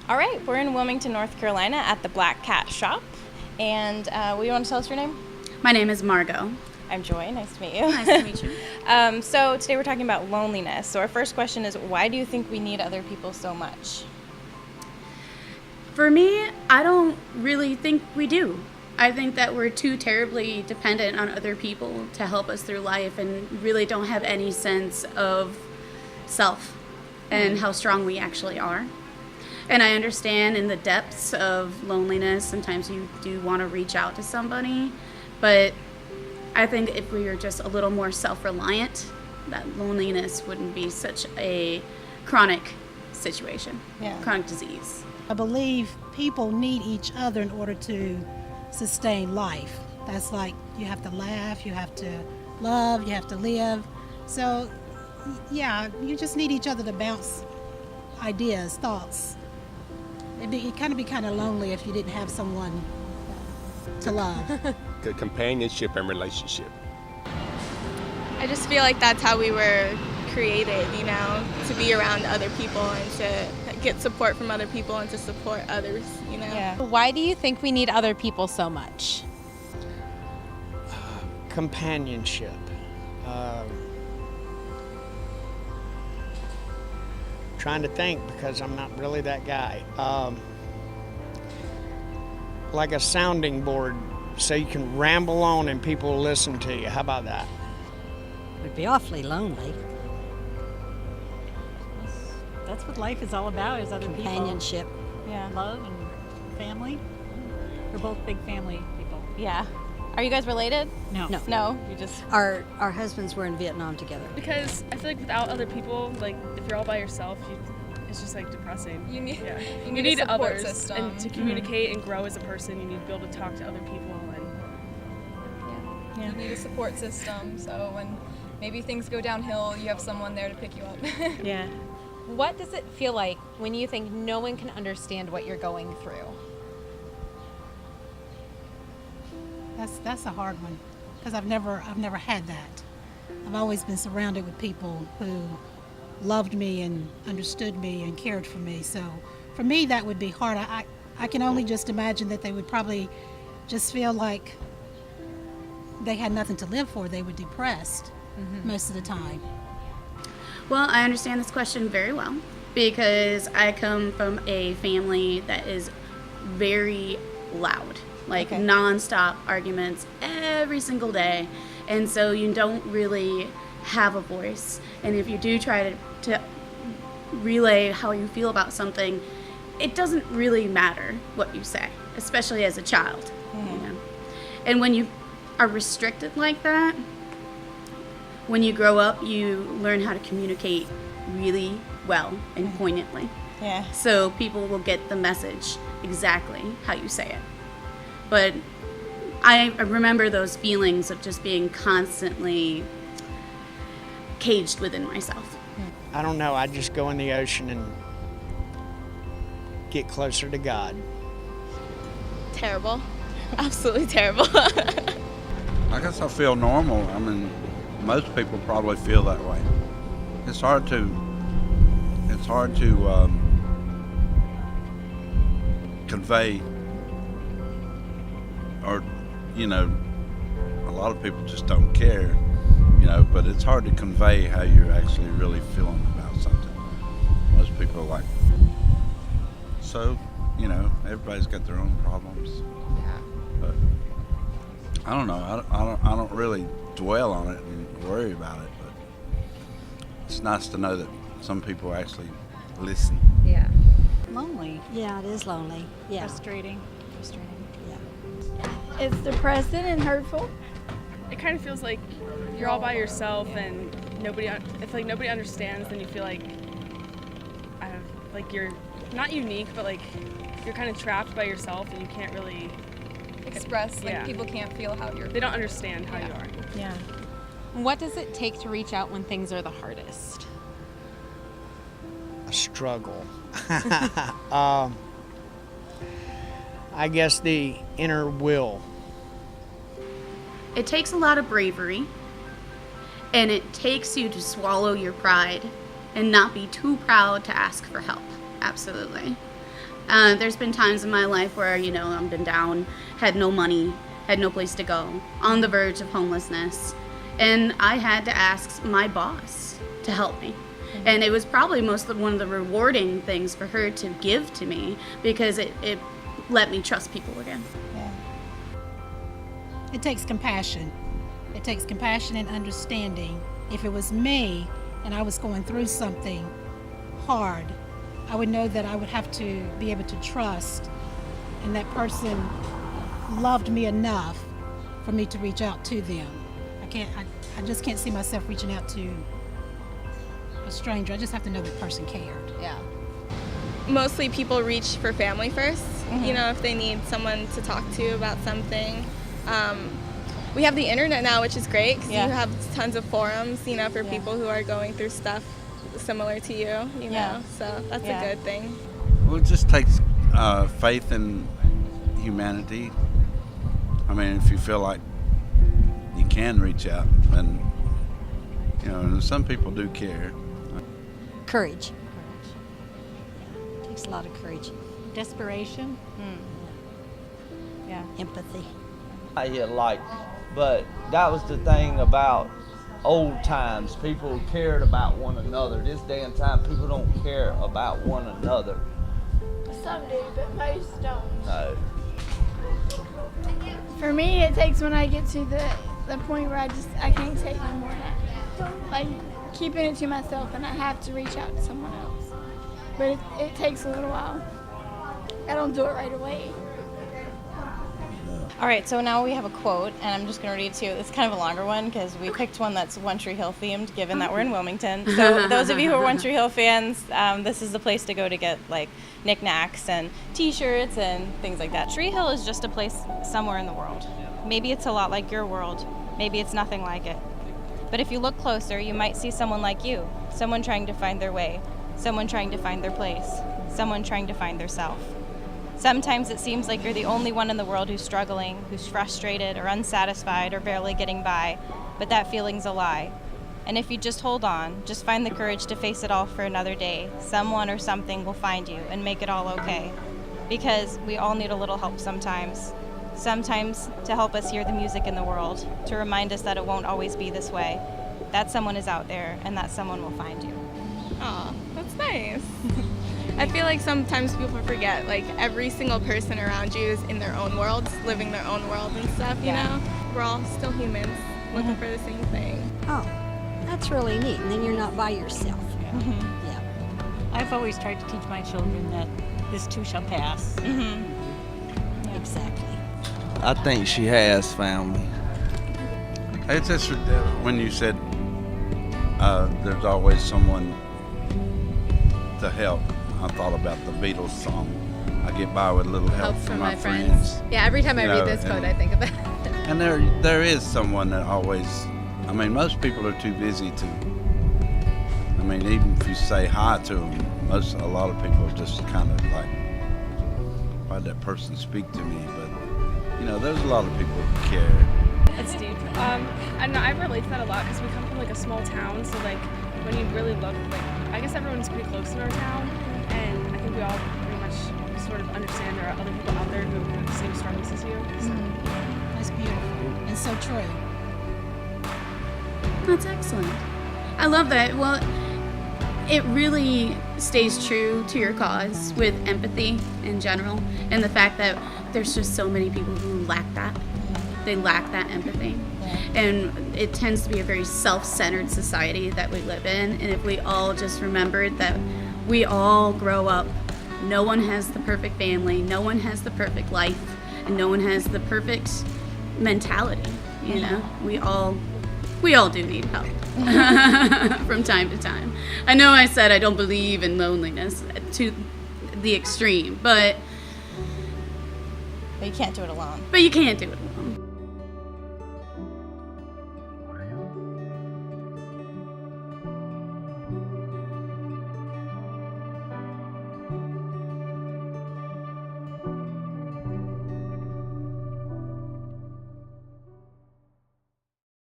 All right, we're in Wilmington, North Carolina at the Black Cat Shop. And will you want to tell us your name? My name is Margot. I'm Joy. Nice to meet you. Nice to meet you. So today we're talking about loneliness. So our first question is, why do you think we need other people so much? For me, I don't really think we do. I think that we're too terribly dependent on other people to help us through life and really don't have any sense of self and how strong we actually are. And I understand in the depths of loneliness, sometimes you do want to reach out to somebody, but I think if we were just a little more self-reliant, that loneliness wouldn't be such a chronic situation, chronic disease. I believe people need each other in order to sustain life. That's like you have to laugh, you have to love, you have to live. So, yeah, you just need each other to bounce ideas, thoughts. It'd kind of be lonely if you didn't have someone to love. Good companionship and relationship. I just feel like that's how we were created, to be around other people and to get support from other people and to support others, Yeah. Why do you think we need other people so much? Companionship. Trying to think because I'm not really that guy. Like a sounding board so you can ramble on and people will listen to you. How about that? It'd be awfully lonely. That's what life is all about, is other Companionship. Yeah. Love and family. We're both big family people. Yeah. Are you guys related? No. No. You just. Our husbands were in Vietnam together. Because I feel like without other people, like if you're all by yourself, it's just like depressing. You need You need a support others system. and to communicate and grow as a person. You need to be able to talk to other people You need a support system, so when maybe things go downhill, you have someone there to pick you up. Yeah. What does it feel like when you think no one can understand what you're going through? That's a hard one, because I've never had that. I've always been surrounded with people who loved me and understood me and cared for me. So for me, that would be hard. I can only just imagine that they would probably just feel like they had nothing to live for. They were depressed most of the time. Well, I understand this question very well because I come from a family that is very loud, like nonstop arguments every single day. And so you don't really have a voice. And if you do try to relay how you feel about something, it doesn't really matter what you say, especially as a child. And when you are restricted like that, when you grow up, you learn how to communicate really well and poignantly. Yeah. So people will get the message exactly how you say it. But I remember those feelings of just being constantly caged within myself. I don't know. I just go in the ocean and get closer to God. Terrible. Absolutely terrible. I guess I feel normal. I mean, most people probably feel that way. It's hard to convey, or a lot of people just don't care, but it's hard to convey how you're actually really feeling about something. Most people are like, so, everybody's got their own problems. Yeah. But I don't know. I don't really dwell on it and worry about it, but it's nice to know that some people actually listen. Yeah. Lonely. Yeah, it is lonely. Yeah. Frustrating. Yeah. It's depressing and hurtful. it kind of feels like you're all by yourself and if nobody understands, then you feel like you're not unique, but like you're kind of trapped by yourself and you can't really express. People can't feel how you're. They don't understand how you are. Yeah. What does it take to reach out when things are the hardest? A struggle. I guess the inner will. It takes a lot of bravery, and it takes you to swallow your pride and not be too proud to ask for help. Absolutely. There's been times in my life where, I've been down, had no money, had no place to go, on the verge of homelessness. And I had to ask my boss to help me. And it was probably one of the rewarding things for her to give to me, because it let me trust people again. Yeah. It takes compassion. It takes compassion and understanding. If it was me and I was going through something hard, I would know that I would have to be able to trust, and that person loved me enough for me to reach out to them. I just can't see myself reaching out to a stranger. I just have to know the person cared. Yeah. Mostly people reach for family first, if they need someone to talk to about something. We have the internet now, which is great, because you have tons of forums, for people who are going through stuff similar to you, know, so that's a good thing. Well, it just takes faith in humanity. I mean, if you feel like you can reach out, and and some people do care. Courage. It takes a lot of courage. Desperation. Yeah. Empathy. But that was the thing about old times. People cared about one another. This day and time, people don't care about one another. Some do, but most don't. No. For me, it takes when I get to the point where I can't take no more now. Like keeping it to myself, and I have to reach out to someone else. But it takes a little while. I don't do it right away. All right, so now we have a quote, and I'm just going to read to you. It's kind of a longer one because we picked one that's One Tree Hill themed, given that we're in Wilmington. So those of you who are One Tree Hill fans, this is the place to go to get like knickknacks and T-shirts and things like that. Tree Hill is just a place somewhere in the world. Maybe it's a lot like your world. Maybe it's nothing like it. But if you look closer, you might see someone like you, someone trying to find their way, someone trying to find their place, someone trying to find their self. Sometimes it seems like you're the only one in the world who's struggling, who's frustrated or unsatisfied or barely getting by, but that feeling's a lie. And if you just hold on, just find the courage to face it all for another day, someone or something will find you and make it all okay. Because we all need a little help sometimes. Sometimes to help us hear the music in the world, to remind us that it won't always be this way. That someone is out there, and that someone will find you. Aw, that's nice. I feel like sometimes people forget, like every single person around you is in their own worlds, living their own world and stuff, you know? We're all still humans, looking for the same thing. Oh, that's really neat. And then you're not by yourself. Yeah. I've always tried to teach my children that this too shall pass. Exactly. I think she has found me. It's just when you said there's always someone to help, I thought about the Beatles song, I get by with a little help from my friends. Yeah, every time I read this quote, I think of that. And there is someone that always, I mean, most people are too busy to, I mean, even if you say hi to them, a lot of people are just kind of like, why'd that person speak to me? But, there's a lot of people who care. It's deep. I relate to that a lot because we come from like a small town, so like when you really look, like I guess everyone's pretty close in our town, and I think we all pretty much sort of understand there are other people out there who have the same struggles as you. So. That's beautiful and so true. That's excellent. I love that. Well, it really stays true to your cause with empathy in general, and the fact that there's just so many people who lack that. They lack that empathy. And it tends to be a very self-centered society that we live in. And if we all just remembered that we all grow up, no one has the perfect family, no one has the perfect life, and no one has the perfect mentality, We all do need help from time to time. I know I said I don't believe in loneliness to the extreme, but you can't do it alone. But you can't do it alone.